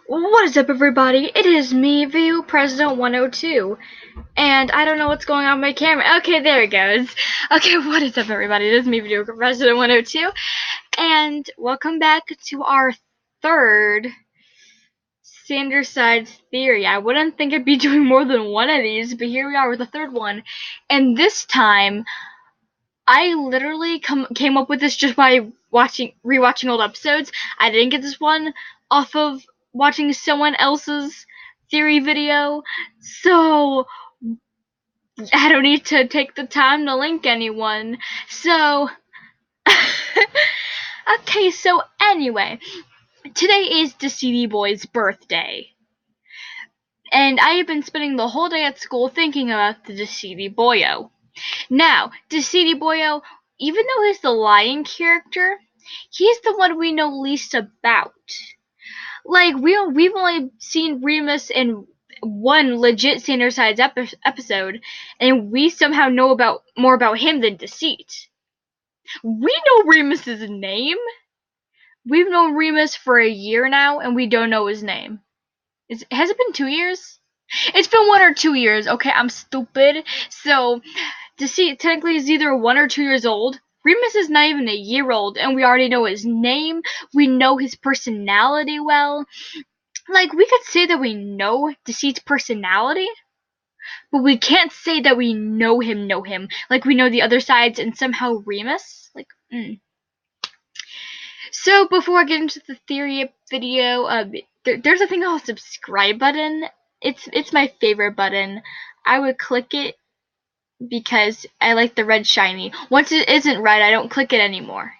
What is up, everybody? It is me, View President 102, and I don't know what's going on with my camera. Okay, there it goes. Okay, what is up, everybody? It is me, View President 102, and welcome back to our third Sanders Sides Theory. I wouldn't think I'd be doing more than one of these, but here we are with the third one, and this time I literally came up with this just by rewatching old episodes. I didn't get this one off of watching someone else's theory video, so I don't need to take the time to link anyone. So okay, so anyway, today is Deceit Boy's birthday. And I have been spending the whole day at school thinking about the Deceit Boyo. Now, Deceit Boyo, even though he's the lying character, he's the one we know least about. Like, we've only seen Remus in one legit Sanders Sides episode, and we somehow know more about him than Deceit. We know Remus's name. We've known Remus for a year now, and we don't know his name. Has it been 2 years? It's been 1 or 2 years. Okay, I'm stupid. So, Deceit technically is either 1 or 2 years old. Remus is not even a year old, and we already know his name. We know his personality well. Like, we could say that we know Deceit's personality, but we can't say that we know him. Like, we know the other sides and somehow Remus. Like, So, before I get into the theory video, there's a thing called subscribe button. It's my favorite button. I would click it because I like the red shiny. Once it isn't red, I don't click it anymore.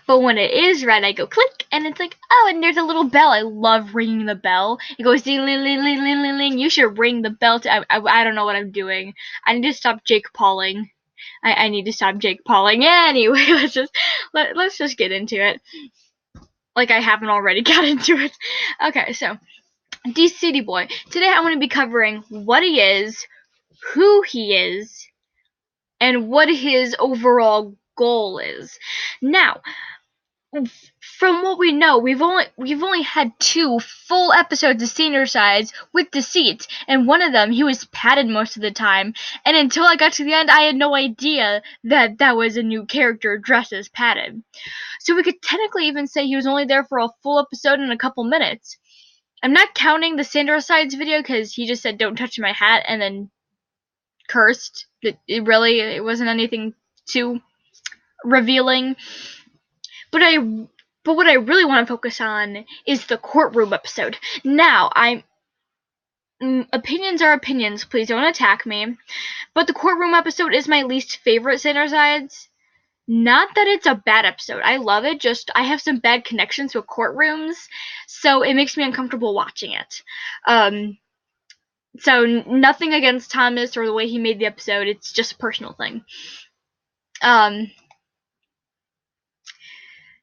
But when it is red, I go click, and it's like, oh, and there's a little bell. I love ringing the bell. It goes ding, ling, ling, ling, ling, ling, ling. You should ring the bell. I don't know what I'm doing. I need to stop Jake Pauling. I need to stop Jake Pauling. Anyway, let's just get into it. Like I haven't already got into it. Okay, so Deceit Boy. Today I want to be covering what he is, who he is, and what his overall goal is. Now, from what we know, we've only had 2 full episodes of Senior Sides with Deceit, and one of them he was padded most of the time. And until I got to the end, I had no idea that that was a new character dressed as padded. So we could technically even say he was only there for a full episode and a couple minutes. I'm not counting the Sandra Sides video because he just said don't touch my hat and then cursed. It wasn't anything too revealing. But what I really want to focus on is the courtroom episode. Now, opinions are opinions. Please don't attack me. But the courtroom episode is my least favorite Sandra Sides. Not that it's a bad episode. I love it, just I have some bad connections with courtrooms, so it makes me uncomfortable watching it. So nothing against Thomas or the way he made the episode, it's just a personal thing.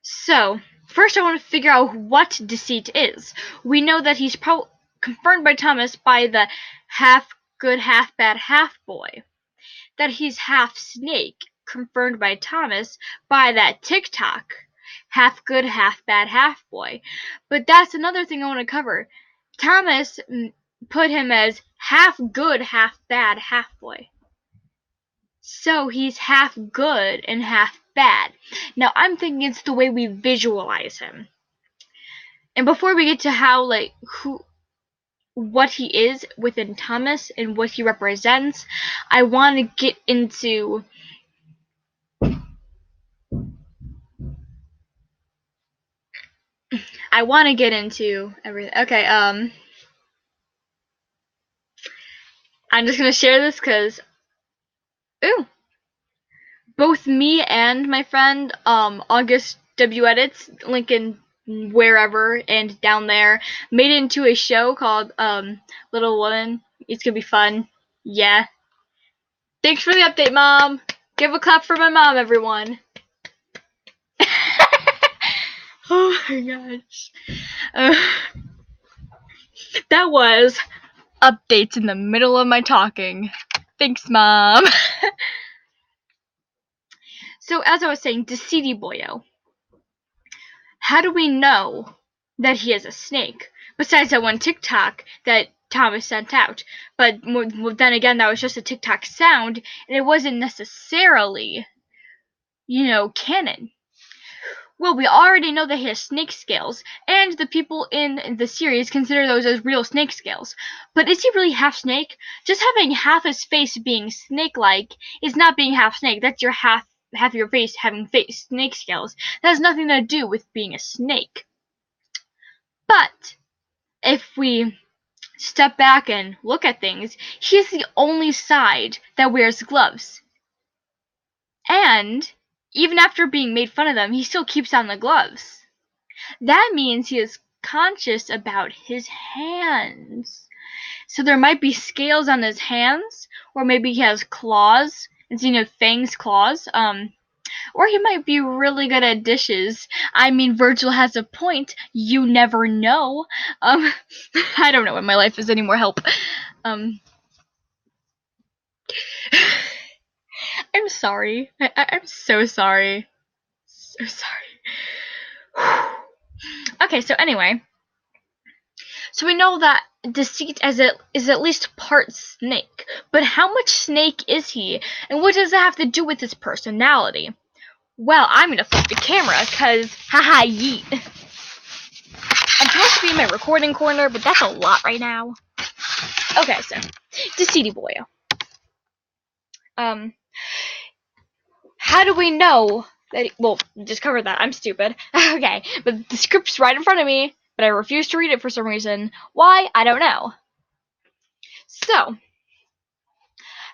So, first I want to figure out what Deceit is. We know that he's confirmed by Thomas by the half good, half bad, half boy. That he's half snake, confirmed by Thomas by that Tik Tok. Half good, half bad, half boy. But that's another thing I want to cover. Thomas put him as half good, half bad, half boy. So he's half good and half bad. Now I'm thinking it's the way we visualize him. And before we get to how, what he is within Thomas and what he represents, I want to get into everything. Okay, I'm just gonna share this because, both me and my friend, August W Edits, link in wherever and down there, made it into a show called Little Woman. It's gonna be fun. Yeah. Thanks for the update, Mom. Give a clap for my mom, everyone. Oh my gosh. That was updates in the middle of my talking. Thanks, Mom. So, as I was saying, Deceit Boyo. How do we know that he is a snake. Besides that one TikTok that Thomas sent out. But then again, that was just a TikTok sound, and it wasn't necessarily, canon. Well, we already know that he has snake scales, and the people in the series consider those as real snake scales. But is he really half snake? Just having half his face being snake-like is not being half snake. That's your half your face having snake scales. That has nothing to do with being a snake. But if we step back and look at things, he is the only side that wears gloves. And even after being made fun of them, he still keeps on the gloves. That means he is conscious about his hands. So there might be scales on his hands, or maybe he has claws, and fangs, claws. Or he might be really good at dishes. I mean, Virgil has a point. You never know. I don't know what my life is anymore. Help. I'm sorry. I'm so sorry. So sorry. Okay, so anyway. So we know that Deceit is at least part snake. But how much snake is he? And what does it have to do with his personality? Well, I'm gonna flip the camera, cause haha yeet. I'm supposed to be in my recording corner, but that's a lot right now. Okay, so Deceit boy. How do we know that? Well, just covered that. I'm stupid. Okay, but the script's right in front of me, but I refuse to read it for some reason. Why? I don't know. So,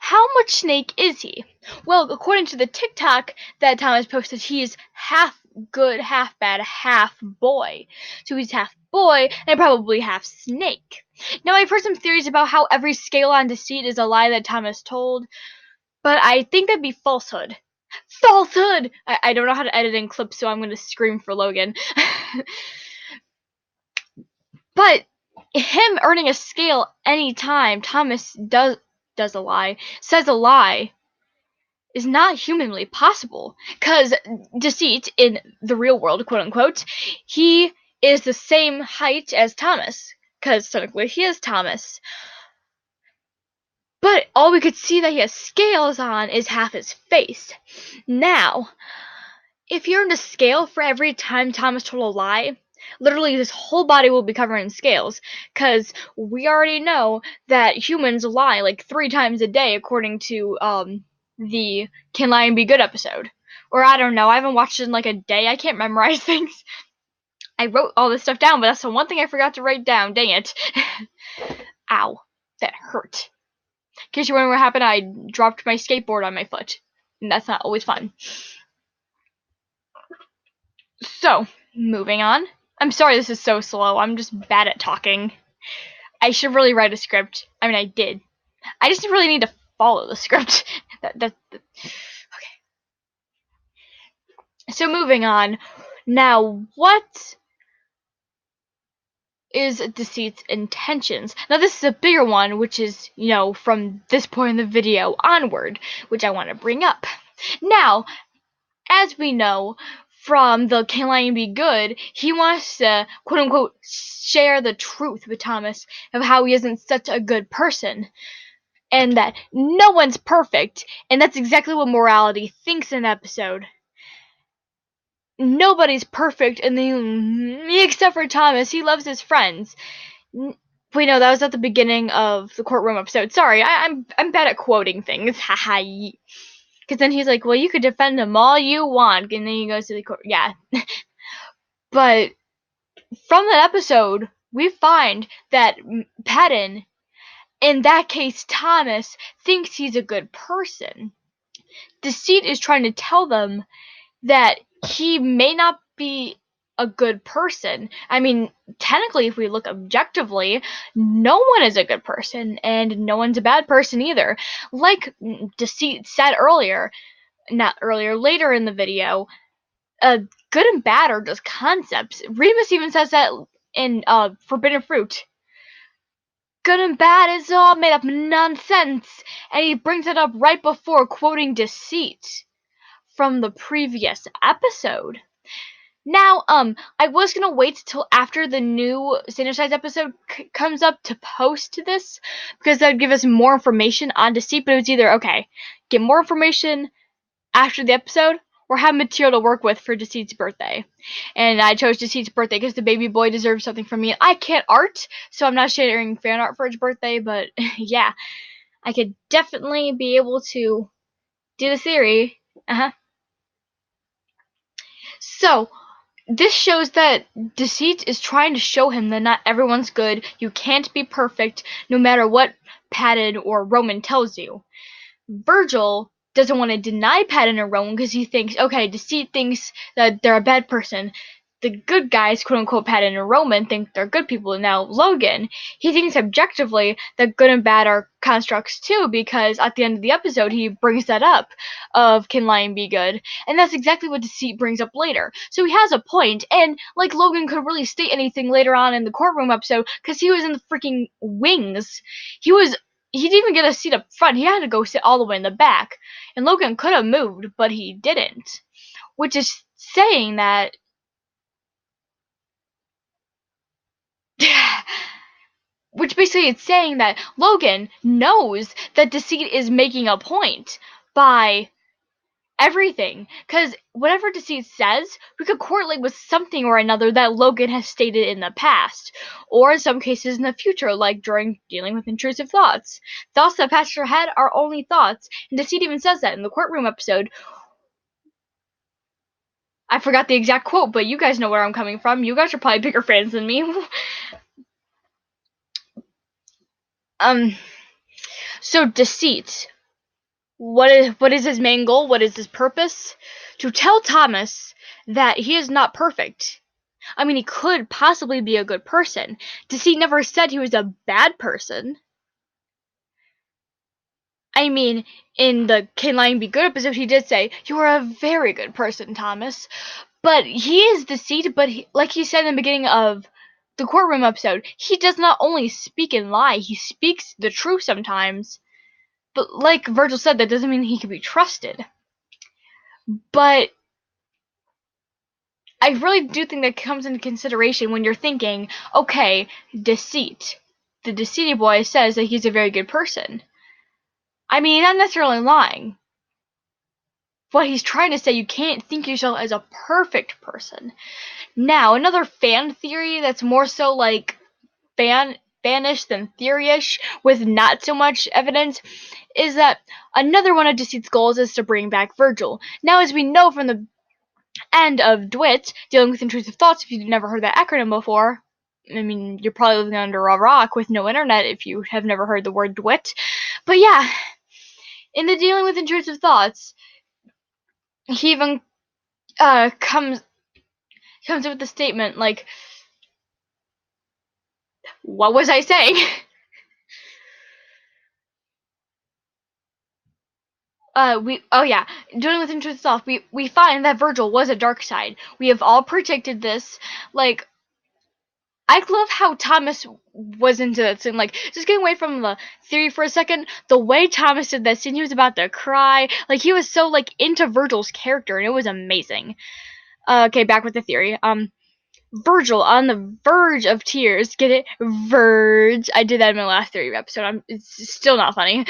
how much snake is he? Well, according to the TikTok that Thomas posted, he is half good, half bad, half boy. So he's half boy and probably half snake. Now, I've heard some theories about how every scale on Deceit is a lie that Thomas told, but I think that'd be falsehood. Falsehood! I don't know how to edit in clips, so I'm going to scream for Logan. But him earning a scale anytime Thomas does a lie, says a lie, is not humanly possible. Because Deceit, in the real world, quote unquote, he is the same height as Thomas. Because technically he is Thomas. But all we could see that he has scales on is half his face. Now, if you're in a scale for every time Thomas told a lie, literally his whole body will be covered in scales, because we already know that humans lie like 3 times a day, according to the Can Lie and Be Good episode. Or I don't know, I haven't watched it in like a day, I can't memorize things. I wrote all this stuff down, but that's the one thing I forgot to write down, dang it. Ow, that hurt. In case you're wondering what happened, I dropped my skateboard on my foot, and that's not always fun. So, moving on. I'm sorry this is so slow. I'm just bad at talking. I should really write a script. I mean, I did. I just really need to follow the script. Okay. So, moving on. Now, what is Deceit's intentions? Now, this is a bigger one, which is, from this point in the video onward, which I want to bring up. Now, as we know, from the Can Lie and Be Good, he wants to, quote unquote, share the truth with Thomas of how he isn't such a good person. And that no one's perfect. And that's exactly what morality thinks in the episode. Nobody's perfect, and except for Thomas, he loves his friends. Wait, no, that was at the beginning of the courtroom episode. Sorry, I'm bad at quoting things. Haha. Because then he's like, well, you could defend him all you want. And then he goes to the court. Yeah. But from that episode, we find that Patton, in that case Thomas, thinks he's a good person. Deceit is trying to tell them that he may not be a good person. I mean, technically, if we look objectively, no one is a good person, and no one's a bad person either. Like Deceit said earlier, later in the video, good and bad are just concepts. Remus even says that in Forbidden Fruit. Good and bad is all made up nonsense, and he brings it up right before quoting Deceit from the previous episode. Now, I was gonna wait till after the new Sandersize episode comes up to post this, because that would give us more information on Deceit, but it was either, okay, get more information after the episode, or have material to work with for Deceit's birthday. And I chose Deceit's birthday because the baby boy deserves something from me. I can't art, so I'm not sharing fan art for his birthday, but yeah, I could definitely be able to do the theory. So, this shows that Deceit is trying to show him that not everyone's good, you can't be perfect, no matter what Patton or Roman tells you. Virgil doesn't want to deny Patton or Roman because he thinks, okay, Deceit thinks that they're a bad person. The good guys, quote unquote, Patton and Roman, think they're good people. Now, Logan, he thinks objectively that good and bad are constructs too, because at the end of the episode, he brings that up of can lying be good? And that's exactly what Deceit brings up later. So he has a point, and like Logan could really state anything later on in the courtroom episode because he was in the freaking wings. He didn't even get a seat up front. He had to go sit all the way in the back. And Logan could have moved, but he didn't. Which is saying that which basically it's saying that Logan knows that Deceit is making a point by everything. Because whatever Deceit says, we could correlate with something or another that Logan has stated in the past, or in some cases in the future, like during dealing with intrusive thoughts. Thoughts that pass your head are only thoughts, and Deceit even says that in the courtroom episode. I forgot the exact quote, but you guys know where I'm coming from. You guys are probably bigger fans than me. So Deceit. What is his main goal? What is his purpose? To tell Thomas that he is not perfect. I mean, he could possibly be a good person. Deceit never said he was a bad person. I mean, in the Can Lying Be Good episode, he did say, you are a very good person, Thomas. But he is Deceit, but like he said in the beginning of the courtroom episode, he does not only speak and lie, he speaks the truth sometimes. But like Virgil said, that doesn't mean he can be trusted. But I really do think that comes into consideration when you're thinking, okay, Deceit. The Deceity boy says that he's a very good person. I mean, not necessarily lying. But he's trying to say you can't think yourself as a perfect person. Now, another fan theory that's more so like fanish than theory-ish, with not so much evidence, is that another one of Deceit's goals is to bring back Virgil. Now, as we know from the end of DWIT, dealing with intrusive thoughts, if you've never heard that acronym before, I mean, you're probably living under a rock with no internet if you have never heard the word DWIT. But yeah, in the dealing with intrusive thoughts, he even comes up with the statement like, what was I saying? Dealing with intrusive thoughts, we find that Virgil was a dark side. We have all predicted this. Like, I love how Thomas was into that scene. Like, just getting away from the theory for a second, the way Thomas did that scene, he was about to cry. Like, he was so, like, into Virgil's character, and it was amazing. Okay, back with the theory. Virgil on the verge of tears. Get it? Verge. I did that in my last theory episode. It's still not funny.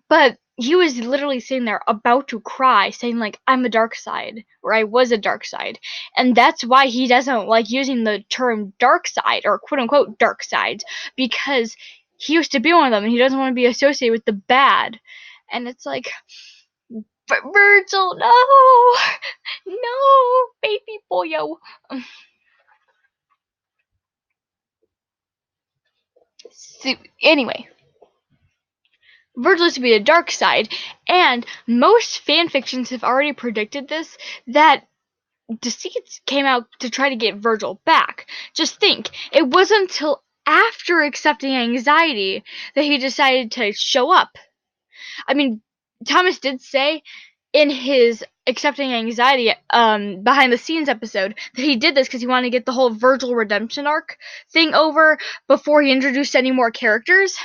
But he was literally sitting there about to cry, saying like, I'm a dark side, or I was a dark side. And that's why he doesn't like using the term dark side, or quote unquote dark sides, because he used to be one of them and he doesn't want to be associated with the bad. And it's like, Virgil, no, no, baby boyo. So, anyway, Virgil is to be the dark side, and most fan fictions have already predicted this, that Deceit came out to try to get Virgil back. Just think, it wasn't until after accepting anxiety that he decided to show up. I mean, Thomas did say in his accepting anxiety behind the scenes episode that he did this because he wanted to get the whole Virgil redemption arc thing over before he introduced any more characters.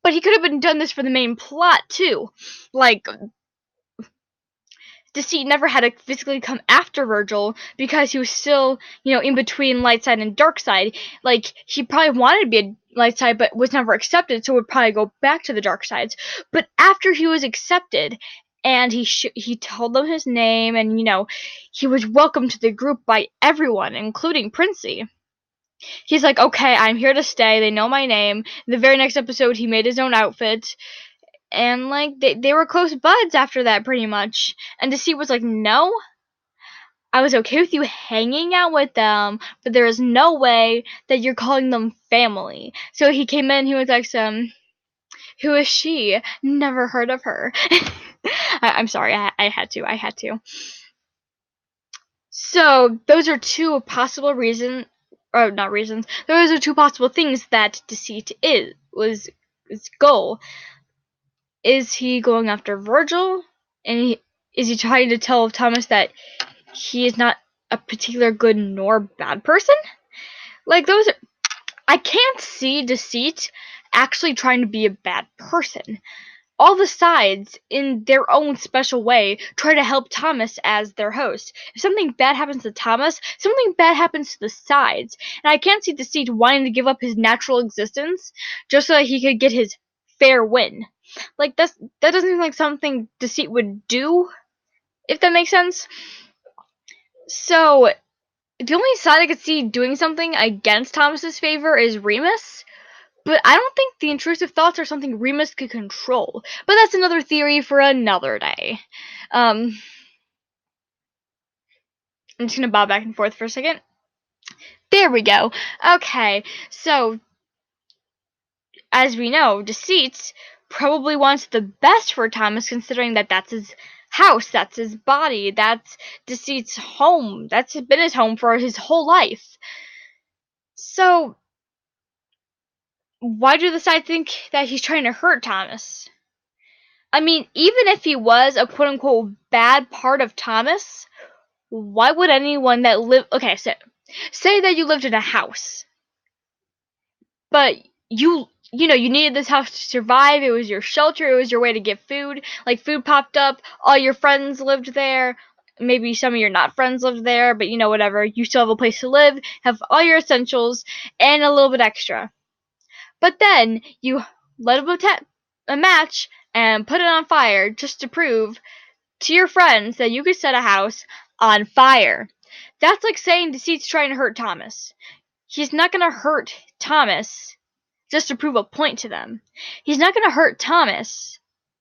But he could have been done this for the main plot too. Like, Deceit never had to physically come after Virgil because he was still, in between light side and dark side. Like, he probably wanted to be a light side but was never accepted, so would probably go back to the dark sides. But after he was accepted and he told them his name, and he was welcomed to the group by everyone, including Princey. He's like, okay, I'm here to stay. They know my name. The very next episode, he made his own outfit. And, like, they were close buds after that, pretty much. And Deceit was like, no, I was okay with you hanging out with them, but there is no way that you're calling them family. So he came in, he was like, who is she? Never heard of her. I'm sorry, I had to. So, those are two possible reasons, or not reasons, those are two possible things that Deceit was his goal. Is he going after Virgil? And is he trying to tell Thomas that he is not a particular good nor bad person? Like, I can't see Deceit actually trying to be a bad person. All the sides, in their own special way, try to help Thomas as their host. If something bad happens to Thomas, something bad happens to the sides. And I can't see Deceit wanting to give up his natural existence just so that he could get his fair win. Like, that doesn't seem like something Deceit would do, if that makes sense. So, the only side I could see doing something against Thomas's favor is Remus. But I don't think the intrusive thoughts are something Remus could control. But that's another theory for another day. I'm just gonna bob back and forth for a second. There we go. Okay, so as we know, Deceit probably wants the best for Thomas, considering that that's his house, that's his body, that's Deceit's home. That's been his home for his whole life. So why do the side think that he's trying to hurt Thomas? I mean, even if he was a quote-unquote bad part of Thomas, why would anyone that okay, so say that you lived in a house, but you needed this house to survive. It was your shelter, it was your way to get food. Like, food popped up, all your friends lived there, maybe some of your not friends lived there, but whatever, you still have a place to live, have all your essentials, and a little bit extra. But then you light up a match and put it on fire just to prove to your friends that you could set a house on fire. That's like saying Deceit's trying to hurt Thomas. He's not going to hurt Thomas just to prove a point to them. He's not going to hurt Thomas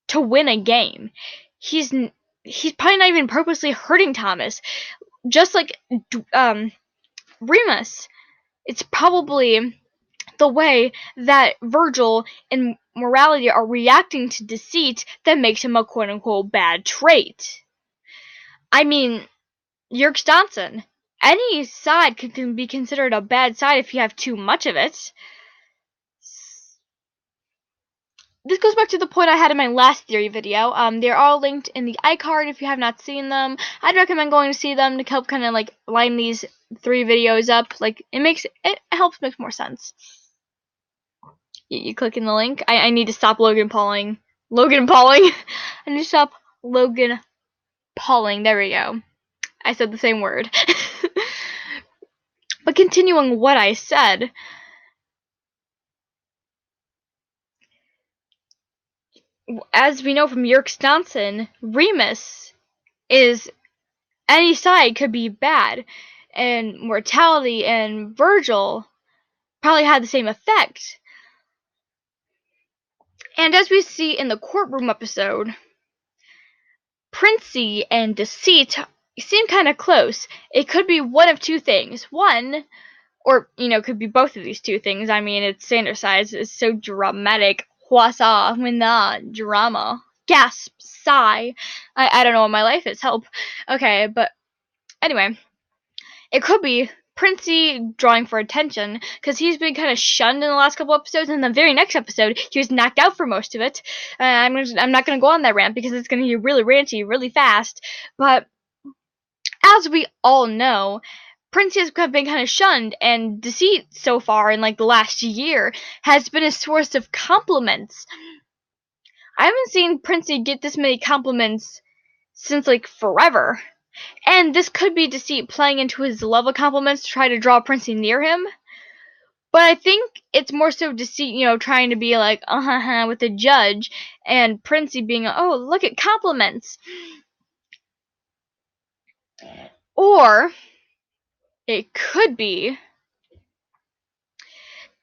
to win a game. He's probably not even purposely hurting Thomas. Just like Remus, it's probably the way that Virgil and Morality are reacting to Deceit that makes him a quote-unquote bad trait. I mean, Yerk Stanson. Any side can be considered a bad side if you have too much of it. This goes back to the point I had in my last theory video. They're all linked in the iCard if you have not seen them. I'd recommend going to see them to help kind of like line these 3 videos up. Like, it helps make more sense. You click in the link. I need to stop Logan Pauling. I need to stop Logan Pauling. There we go. I said the same word. But continuing what I said, as we know from Yerk Stanson, Remus is any side could be bad, and Mortality and Virgil probably had the same effect. And as we see in the courtroom episode, Princey and Deceit seem kind of close. It could be one of two things. One, or, could be both of these two things. I mean, it's Sandersize. It's so dramatic. Huasa, when the drama. Gasp, sigh. I don't know what my life is. Help. Okay, but anyway. It could be Princey drawing for attention, because he's been kind of shunned in the last couple episodes, and the very next episode, he was knocked out for most of it. I'm not going to go on that rant, because it's going to be really ranty, really fast, but as we all know, Princey has been kind of shunned, and Deceit so far in like the last year has been a source of compliments. I haven't seen Princey get this many compliments since like forever. And this could be Deceit playing into his love of compliments to try to draw Princey near him. But I think it's more so Deceit, trying to be like, with the judge, and Princey being, oh, look at compliments. Or it could be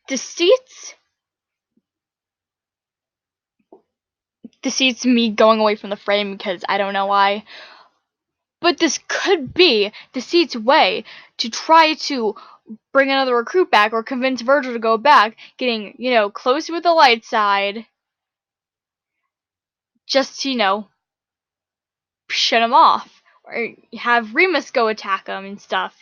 Deceit's me going away from the frame because I don't know why. But this could be Deceit's way to try to bring another recruit back or convince Virgil to go back, getting, close with the light side, just to, shut him off. Or have Remus go attack him and stuff.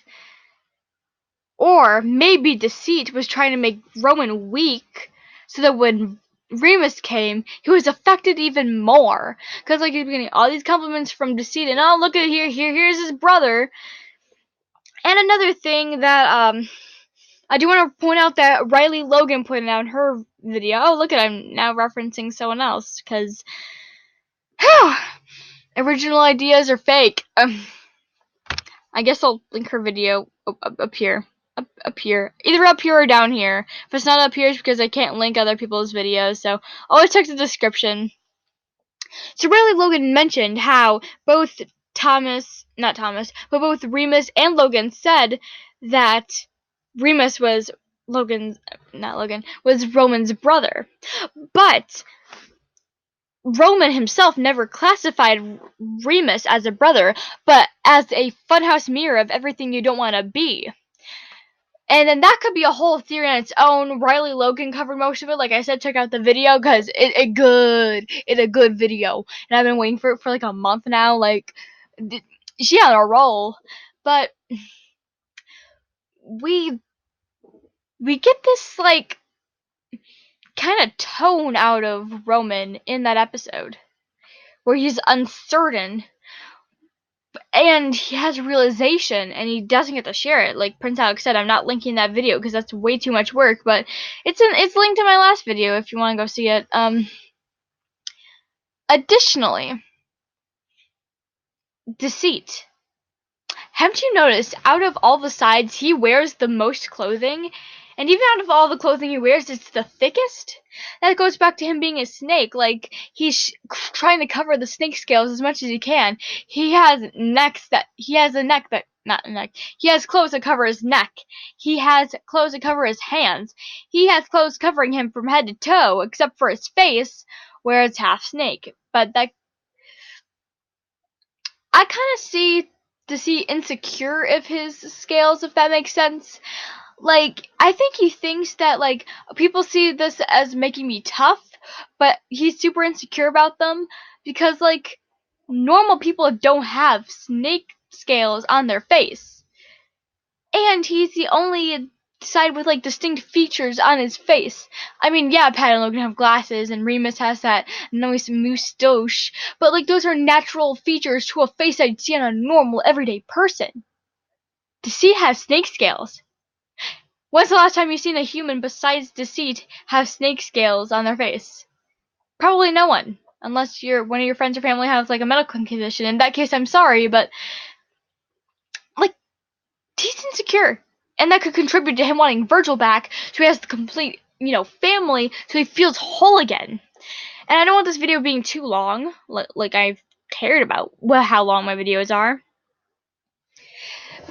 Or maybe Deceit was trying to make Roman weak so that when Remus came, he was affected even more. Because, like, he's getting all these compliments from Deceit, and oh, look at here's his brother. And another thing that, I do want to point out that Riley Logan pointed out in her video. Oh, look at I'm now referencing someone else, because original ideas are fake. I guess I'll link her video up here. Up here. Either up here or down here. If it's not up here, it's because I can't link other people's videos, so always check the description. So Riley Logan mentioned how both both Remus and Logan said that Remus was Roman's brother. But Roman himself never classified Remus as a brother, but as a funhouse mirror of everything you don't want to be. And then that could be a whole theory on its own. Riley Logan covered most of it. Like I said, check out the video because it's a good video. And I've been waiting for it for like a month now. Like, she on a roll. But we get this like kind of tone out of Roman in that episode where he's uncertain. And he has a realization, and he doesn't get to share it. Like Prince Alex said, I'm not linking that video because that's way too much work. But it's linked in my last video if you want to go see it. Additionally, Deceit. Haven't you noticed? Out of all the sides, he wears the most clothing, and even out of all the clothing he wears, it's the thickest. That goes back to him being a snake. Like, he's trying to cover the snake scales as much as he can. He has a neck that not a neck. He has clothes that cover his neck. He has clothes that cover his hands. He has clothes covering him from head to toe, except for his face, where it's half snake. But that I kind of see Deceit insecure of his scales, if that makes sense. Like, I think he thinks that, like, people see this as making me tough, but he's super insecure about them because, like, normal people don't have snake scales on their face. And he's the only side with, like, distinct features on his face. I mean, yeah, Pat and Logan have glasses, and Remus has that nice moustache, but, like, those are natural features to a face I'd see on a normal, everyday person. Deceit has snake scales. When's the last time you've seen a human besides Deceit have snake scales on their face? Probably no one. Unless one of your friends or family has, like, a medical condition. In that case, I'm sorry, but, like, he's insecure. And that could contribute to him wanting Virgil back, so he has the complete, family, so he feels whole again. And I don't want this video being too long, like I've cared about how long my videos are.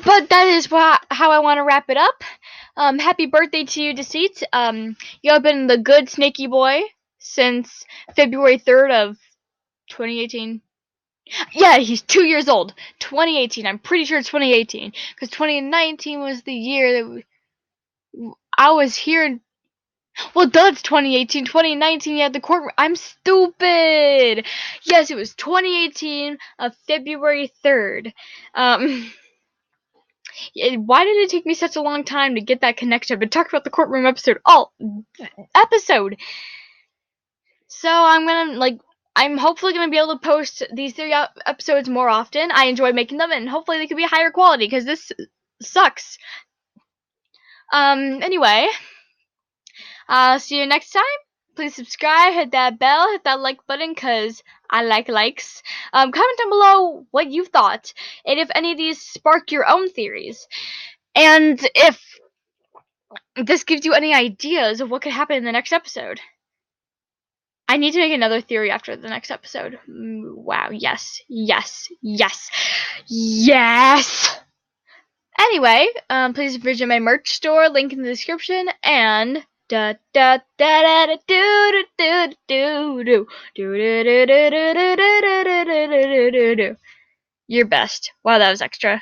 But that is how I want to wrap it up. Happy birthday to you, Deceit. You have been the good snaky boy since February 3rd of 2018. Yeah, he's 2 years old. 2018. I'm pretty sure it's 2018. Because 2019 was the year that I was here. Well, that's 2018. 2019, you had the court. I'm stupid. Yes, it was 2018 of February 3rd. Why did it take me such a long time to get that connection? I've been talking about the courtroom episode all episode. So I'm hopefully gonna be able to post these 3 episodes more often. I enjoy making them, and hopefully they can be higher quality because this sucks. Anyway, see you next time. Please subscribe, hit that bell, hit that like button, because I like likes. Comment down below what you thought, and if any of these spark your own theories. And if this gives you any ideas of what could happen in the next episode. I need to make another theory after the next episode. Wow, yes, yes, yes, yes! Anyway, please visit my merch store, link in the description, and da da da da da do do do do do do do do do do do do do do do. Your best. Wow, that was extra.